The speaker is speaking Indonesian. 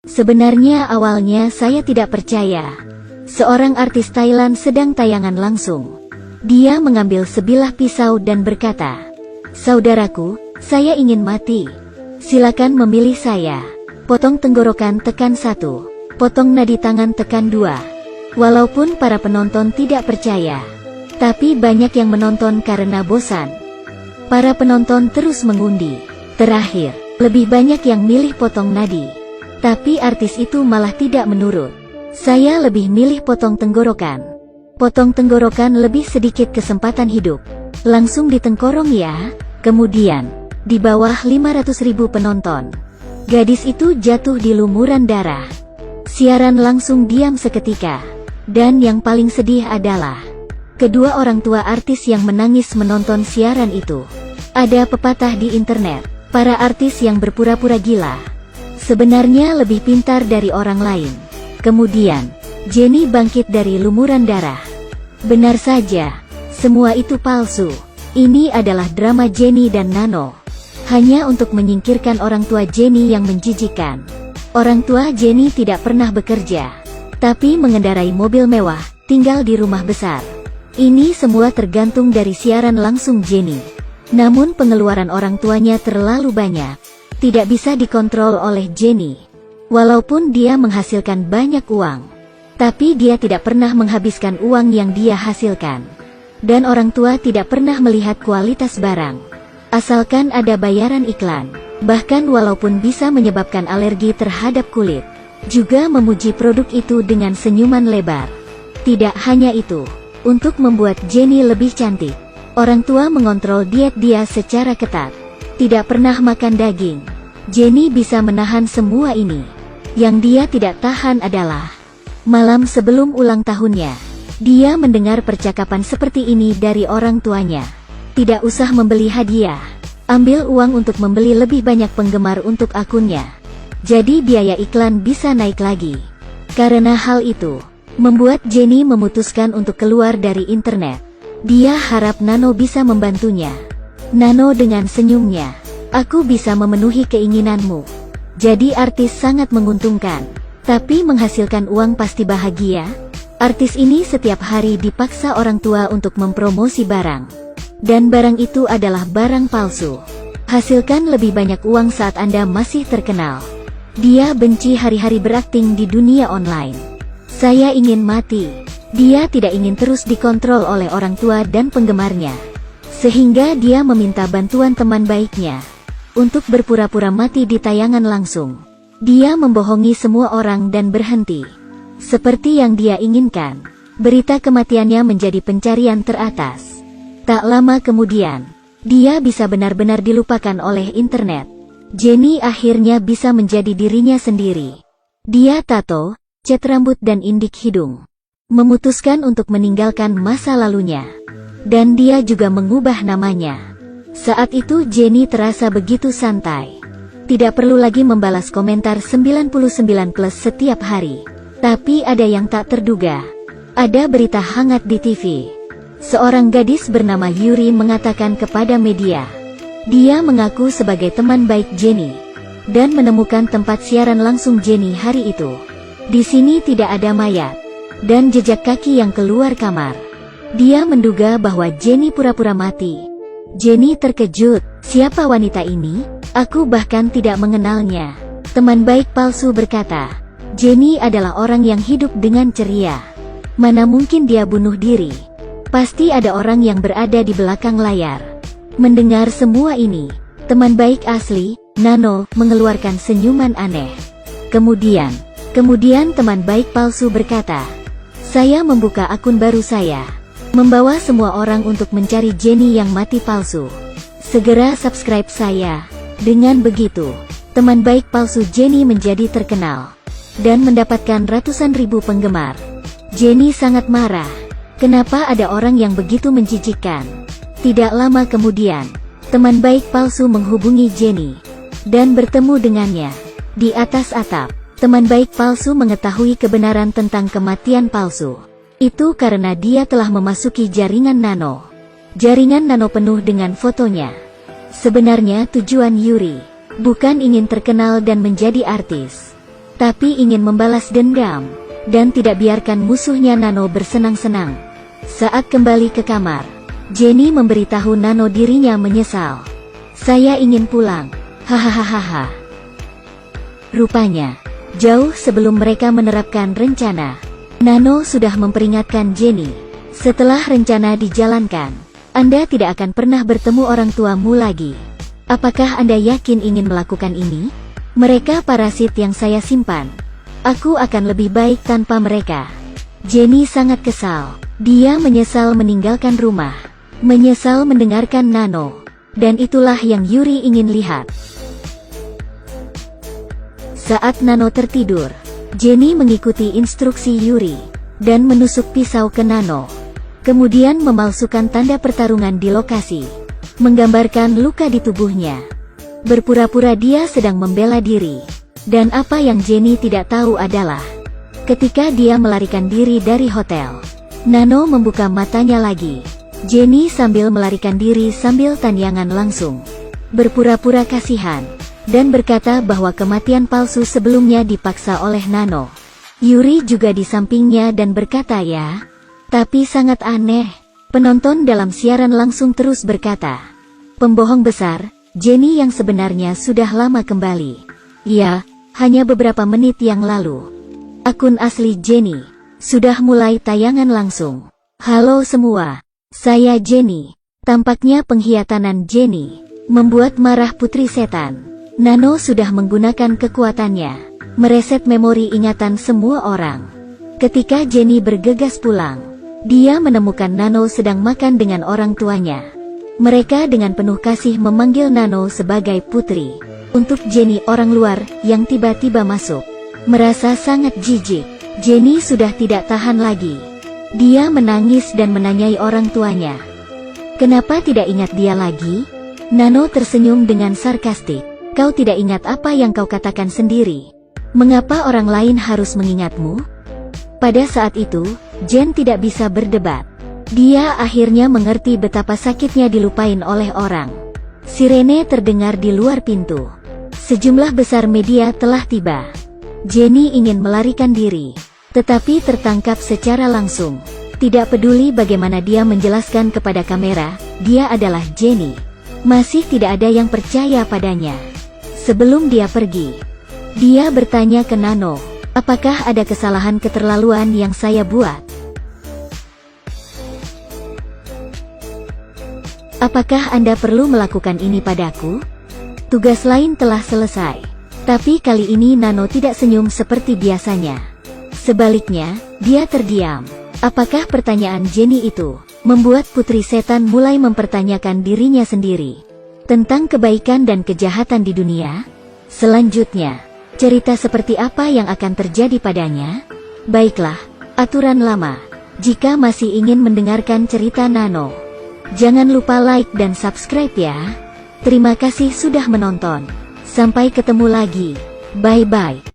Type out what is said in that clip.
Sebenarnya awalnya saya tidak percaya. Seorang artis Thailand sedang tayangan langsung. Dia mengambil sebilah pisau dan berkata, "Saudaraku, saya ingin mati. Silakan memilih saya. Potong tenggorokan tekan 1. Potong nadi tangan tekan 2. Walaupun para penonton tidak percaya, tapi banyak yang menonton karena bosan. Para penonton terus mengundi. Terakhir, lebih banyak yang milih potong nadi. Tapi artis itu malah tidak menurut. Saya lebih milih potong tenggorokan. Potong tenggorokan lebih sedikit kesempatan hidup. Langsung ditengkorong ya." Kemudian, di bawah 500.000 penonton, gadis itu jatuh di lumuran darah. Siaran langsung diam seketika. Dan yang paling sedih adalah kedua orang tua artis yang menangis menonton siaran itu. Ada pepatah di internet, para artis yang berpura-pura gila sebenarnya lebih pintar dari orang lain. Kemudian, Jennie bangkit dari lumuran darah. Benar saja, semua itu palsu. Ini adalah drama Jennie dan Nano. Hanya untuk menyingkirkan orang tua Jennie yang menjijikan. Orang tua Jennie tidak pernah bekerja, tapi mengendarai mobil mewah, tinggal di rumah besar. Ini semua tergantung dari siaran langsung Jennie. Namun pengeluaran orang tuanya terlalu banyak. Tidak bisa dikontrol oleh Jennie. Walaupun dia menghasilkan banyak uang, tapi dia tidak pernah menghabiskan uang yang dia hasilkan. Dan orang tua tidak pernah melihat kualitas barang. Asalkan ada bayaran iklan. Bahkan walaupun bisa menyebabkan alergi terhadap kulit, juga memuji produk itu dengan senyuman lebar. Tidak hanya itu, untuk membuat Jennie lebih cantik, orang tua mengontrol diet dia secara ketat. Tidak pernah makan daging. Jennie bisa menahan semua ini. Yang dia tidak tahan adalah malam sebelum ulang tahunnya, dia mendengar percakapan seperti ini dari orang tuanya. "Tidak usah membeli hadiah. Ambil uang untuk membeli lebih banyak penggemar untuk akunnya. Jadi biaya iklan bisa naik lagi." Karena hal itu, membuat Jennie memutuskan untuk keluar dari internet. Dia harap Nano bisa membantunya. Nano dengan senyumnya, "Aku bisa memenuhi keinginanmu. Jadi artis sangat menguntungkan. Tapi menghasilkan uang pasti bahagia." Artis ini setiap hari dipaksa orang tua untuk mempromosi barang. Dan barang itu adalah barang palsu. Hasilkan lebih banyak uang saat Anda masih terkenal. Dia benci hari-hari berakting di dunia online. Saya ingin mati. Dia tidak ingin terus dikontrol oleh orang tua dan penggemarnya. Sehingga dia meminta bantuan teman baiknya untuk berpura-pura mati di tayangan langsung. Dia membohongi semua orang dan berhenti. Seperti yang dia inginkan, berita kematiannya menjadi pencarian teratas. Tak lama kemudian, dia bisa benar-benar dilupakan oleh internet. Jennie akhirnya bisa menjadi dirinya sendiri. Dia tato, cat rambut dan indik hidung. Memutuskan untuk meninggalkan masa lalunya. Dan dia juga mengubah namanya. Saat itu Jennie terasa begitu santai. Tidak perlu lagi membalas komentar 99+ setiap hari. Tapi ada yang tak terduga. Ada berita hangat di TV. Seorang gadis bernama Yuri mengatakan kepada media, dia mengaku sebagai teman baik Jennie dan menemukan tempat siaran langsung Jennie hari itu. Di sini tidak ada mayat dan jejak kaki yang keluar kamar. Dia menduga bahwa Jennie pura-pura mati. Jennie terkejut, "Siapa wanita ini? Aku bahkan tidak mengenalnya." Teman baik palsu berkata, "Jennie adalah orang yang hidup dengan ceria. Mana mungkin dia bunuh diri? Pasti ada orang yang berada di belakang layar." Mendengar semua ini, teman baik asli, Nano, mengeluarkan senyuman aneh. Kemudian teman baik palsu berkata, "Saya membuka akun baru saya. Membawa semua orang untuk mencari Jennie yang mati palsu. Segera subscribe saya." Dengan begitu, teman baik palsu Jennie menjadi terkenal dan mendapatkan ratusan ribu penggemar. Jennie sangat marah. Kenapa ada orang yang begitu menjijikkan? Tidak lama kemudian, teman baik palsu menghubungi Jennie dan bertemu dengannya. Di atas atap, teman baik palsu mengetahui kebenaran tentang kematian palsu. Itu karena dia telah memasuki jaringan Nano. Jaringan Nano penuh dengan fotonya. Sebenarnya tujuan Yuri bukan ingin terkenal dan menjadi artis, tapi ingin membalas dendam, dan tidak biarkan musuhnya Nano bersenang-senang. Saat kembali ke kamar, Jenny memberitahu Nano dirinya menyesal. Saya ingin pulang. Hahaha. Rupanya, jauh sebelum mereka menerapkan rencana, Nano sudah memperingatkan Jenny. Setelah rencana dijalankan, Anda tidak akan pernah bertemu orang tuamu lagi. Apakah Anda yakin ingin melakukan ini? Mereka parasit yang saya simpan. Aku akan lebih baik tanpa mereka. Jenny sangat kesal. Dia menyesal meninggalkan rumah. Menyesal mendengarkan Nano. Dan itulah yang Yuri ingin lihat. Saat Nano tertidur, Jenny mengikuti instruksi Yuri dan menusuk pisau ke Nano. Kemudian memalsukan tanda pertarungan di lokasi, menggambarkan luka di tubuhnya. Berpura-pura dia sedang membela diri. Dan apa yang Jenny tidak tahu adalah, ketika dia melarikan diri dari hotel, Nano membuka matanya lagi. Jenny sambil melarikan diri sambil tandyangan langsung, berpura-pura kasihan, dan berkata bahwa kematian palsu sebelumnya dipaksa oleh Nano. Yuri juga di sampingnya dan berkata ya. Tapi sangat aneh. Penonton dalam siaran langsung terus berkata, pembohong besar, Jenny yang sebenarnya sudah lama kembali. Ya, hanya beberapa menit yang lalu. Akun asli Jenny sudah mulai tayangan langsung. Halo semua, saya Jenny. Tampaknya pengkhianatan Jenny membuat marah Putri Setan. Nano sudah menggunakan kekuatannya, mereset memori ingatan semua orang. Ketika Jenny bergegas pulang, dia menemukan Nano sedang makan dengan orang tuanya. Mereka dengan penuh kasih memanggil Nano sebagai putri. Untuk Jenny orang luar yang tiba-tiba masuk, merasa sangat jijik. Jenny sudah tidak tahan lagi. Dia menangis dan menanyai orang tuanya. Kenapa tidak ingat dia lagi? Nano tersenyum dengan sarkastik. Kau tidak ingat apa yang kau katakan sendiri. Mengapa orang lain harus mengingatmu? Pada saat itu, Jen tidak bisa berdebat. Dia akhirnya mengerti betapa sakitnya dilupain oleh orang. Sirene terdengar di luar pintu. Sejumlah besar media telah tiba. Jenny ingin melarikan diri, tetapi tertangkap secara langsung. Tidak peduli bagaimana dia menjelaskan kepada kamera, dia adalah Jenny. Masih tidak ada yang percaya padanya. Sebelum dia pergi, dia bertanya ke Nano, apakah ada kesalahan keterlaluan yang saya buat? Apakah Anda perlu melakukan ini padaku? Tugas lain telah selesai. Tapi kali ini Nano tidak senyum seperti biasanya. Sebaliknya, dia terdiam. Apakah pertanyaan Jenny itu membuat Putri Setan mulai mempertanyakan dirinya sendiri tentang kebaikan dan kejahatan di dunia? Selanjutnya, cerita seperti apa yang akan terjadi padanya? Baiklah, aturan lama. Jika masih ingin mendengarkan cerita Nano, jangan lupa like dan subscribe ya. Terima kasih sudah menonton. Sampai ketemu lagi. Bye-bye.